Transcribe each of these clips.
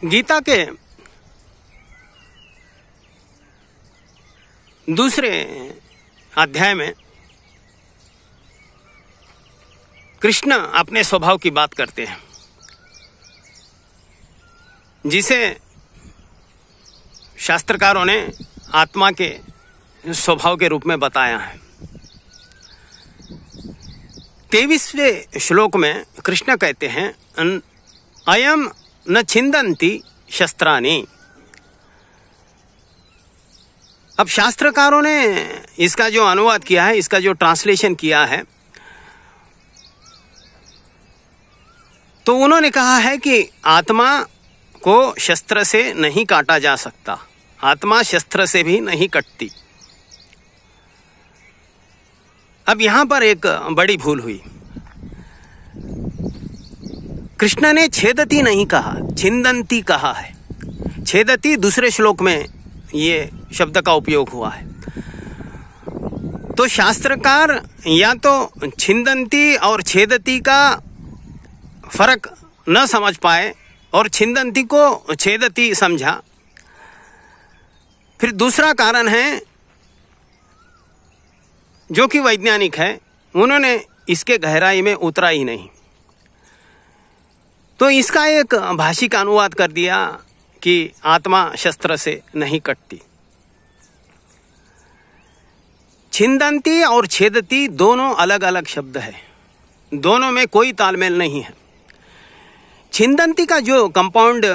गीता के दूसरे अध्याय में कृष्ण अपने स्वभाव की बात करते हैं, जिसे शास्त्रकारों ने आत्मा के स्वभाव के रूप में बताया है। 23वें श्लोक में कृष्ण कहते हैं, अयम न छिंदन्ति शस्त्राणि। अब शास्त्रकारों ने इसका जो अनुवाद किया है, इसका जो ट्रांसलेशन किया है, तो उन्होंने कहा है कि आत्मा को शस्त्र से नहीं काटा जा सकता, आत्मा शस्त्र से भी नहीं कटती। अब यहां पर एक बड़ी भूल हुई। कृष्ण ने छेदती नहीं कहा, छिंदन्ति कहा है। छेदती दूसरे श्लोक में ये शब्द का उपयोग हुआ है। तो शास्त्रकार या तो छिंदन्ति और छेदती का फर्क न समझ पाए और छिंदन्ति को छेदती समझा। फिर दूसरा कारण है जो कि वैज्ञानिक है, उन्होंने इसके गहराई में उतरा ही नहीं, तो इसका एक भाषिक अनुवाद कर दिया कि आत्मा शस्त्र से नहीं कटती। छिंदन्ति और छेदती दोनों अलग अलग शब्द है, दोनों में कोई तालमेल नहीं है। छिंदन्ति का जो कंपाउंड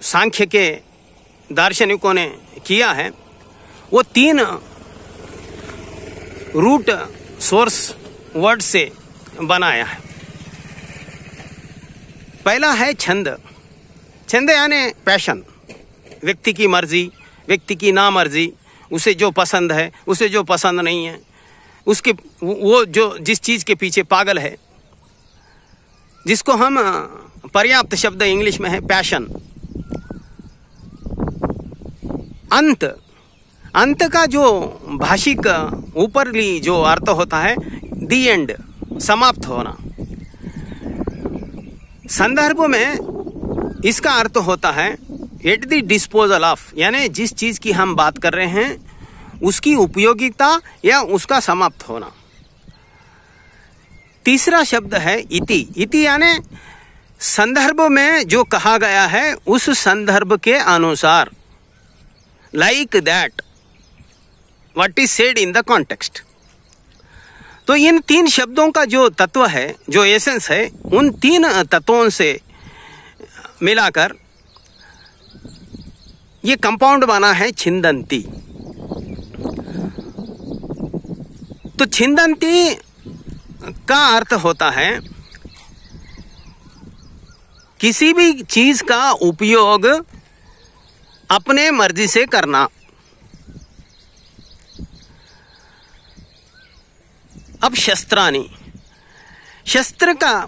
सांख्य के दार्शनिकों ने किया है, वो 3 रूट सोर्स वर्ड से बनाया है। पहला है छंद। छंद यानी पैशन, व्यक्ति की मर्जी, व्यक्ति की नामर्जी, उसे जो पसंद है, उसे जो पसंद नहीं है, उसके वो जो जिस चीज के पीछे पागल है, जिसको हम पर्याप्त शब्द इंग्लिश में है पैशन। अंत, अंत का जो भाषिक ऊपरली जो अर्थ होता है, दी एंड, समाप्त होना। संदर्भ में इसका अर्थ होता है एट द डिस्पोजल ऑफ, यानी जिस चीज की हम बात कर रहे हैं उसकी उपयोगिता या उसका समाप्त होना। तीसरा शब्द है इति। इति यानी संदर्भ में जो कहा गया है उस संदर्भ के अनुसार, like that what is said in the context. तो इन 3 शब्दों का जो तत्व है, जो एसेंस है, उन 3 तत्वों से मिलाकर ये कंपाउंड बना है छिंदन्ति। तो छिंदन्ति का अर्थ होता है किसी भी चीज का उपयोग अपने मर्जी से करना। अब शस्त्राणि, शस्त्र का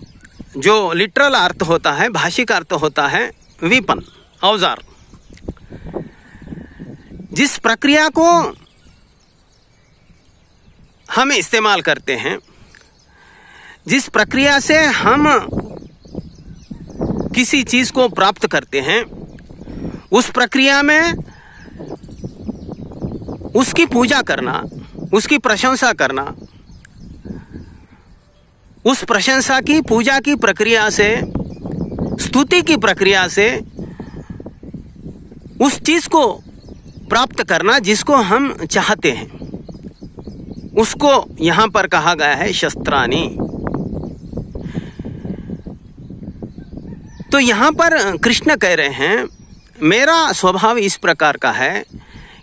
जो लिटरल अर्थ होता है, भाषिक अर्थ होता है वेपन, औजार। जिस प्रक्रिया को हम इस्तेमाल करते हैं, जिस प्रक्रिया से हम किसी चीज को प्राप्त करते हैं, उस प्रक्रिया में उसकी पूजा करना, उसकी प्रशंसा करना, उस प्रशंसा की, पूजा की प्रक्रिया से, स्तुति की प्रक्रिया से उस चीज को प्राप्त करना जिसको हम चाहते हैं, उसको यहां पर कहा गया है शस्त्राणि। तो यहां पर कृष्ण कह रहे हैं मेरा स्वभाव इस प्रकार का है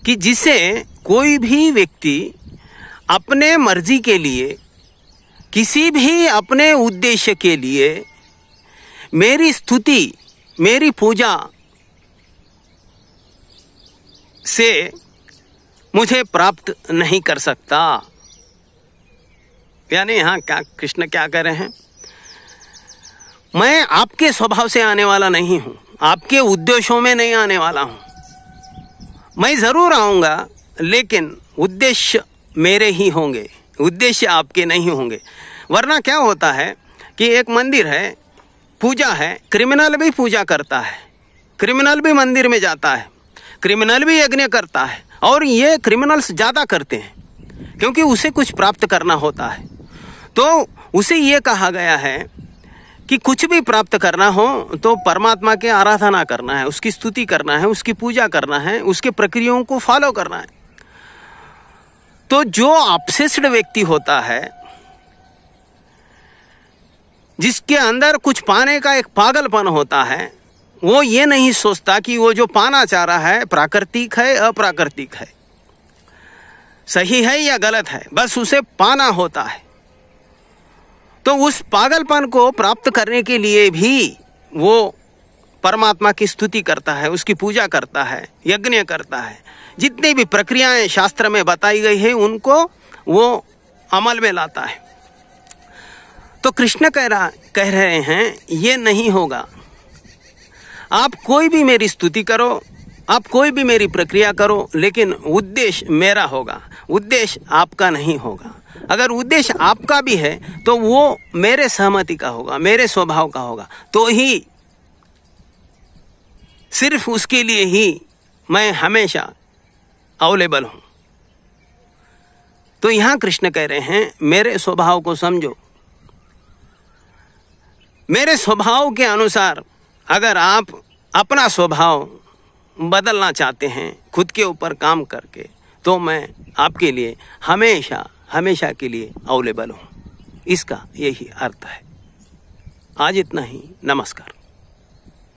कि जिसे कोई भी व्यक्ति अपने मर्जी के लिए, किसी भी अपने उद्देश्य के लिए मेरी स्तुति, मेरी पूजा से मुझे प्राप्त नहीं कर सकता। यानी यहां क्या कृष्ण क्या कह रहे हैं, मैं आपके स्वभाव से आने वाला नहीं हूं, आपके उद्देश्यों में नहीं आने वाला हूं। मैं जरूर आऊंगा, लेकिन उद्देश्य मेरे ही होंगे, उद्देश्य आपके नहीं होंगे। वरना क्या होता है कि एक मंदिर है, पूजा है, क्रिमिनल भी पूजा करता है, क्रिमिनल भी मंदिर में जाता है, क्रिमिनल भी यज्ञ करता है, और ये क्रिमिनल्स ज़्यादा करते हैं क्योंकि उसे कुछ प्राप्त करना होता है। तो उसे ये कहा गया है कि कुछ भी प्राप्त करना हो तो परमात्मा की आराधना करना है, उसकी स्तुति करना है, उसकी पूजा करना है, उसके प्रक्रियाओं को फॉलो करना है। तो जो ऑब्सेस्ड व्यक्ति होता है, जिसके अंदर कुछ पाने का एक पागलपन होता है, वो ये नहीं सोचता कि वो जो पाना चाह रहा है प्राकृतिक है अप्राकृतिक है, सही है या गलत है, बस उसे पाना होता है। तो उस पागलपन को प्राप्त करने के लिए भी वो परमात्मा की स्तुति करता है, उसकी पूजा करता है, यज्ञ करता है, जितनी भी प्रक्रियाएं शास्त्र में बताई गई है उनको वो अमल में लाता है। तो कृष्ण कह रहे हैं ये नहीं होगा। आप कोई भी मेरी स्तुति करो, आप कोई भी मेरी प्रक्रिया करो, लेकिन उद्देश्य मेरा होगा, उद्देश्य आपका नहीं होगा। अगर उद्देश्य आपका भी है तो वो मेरे सहमति का होगा, मेरे स्वभाव का होगा, तो ही सिर्फ उसके लिए ही मैं हमेशा अवेलेबल हूं। तो यहां कृष्ण कह रहे हैं मेरे स्वभाव को समझो। मेरे स्वभाव के अनुसार अगर आप अपना स्वभाव बदलना चाहते हैं खुद के ऊपर काम करके, तो मैं आपके लिए हमेशा हमेशा के लिए अवेलेबल हूं। इसका यही अर्थ है। आज इतना ही। नमस्कार।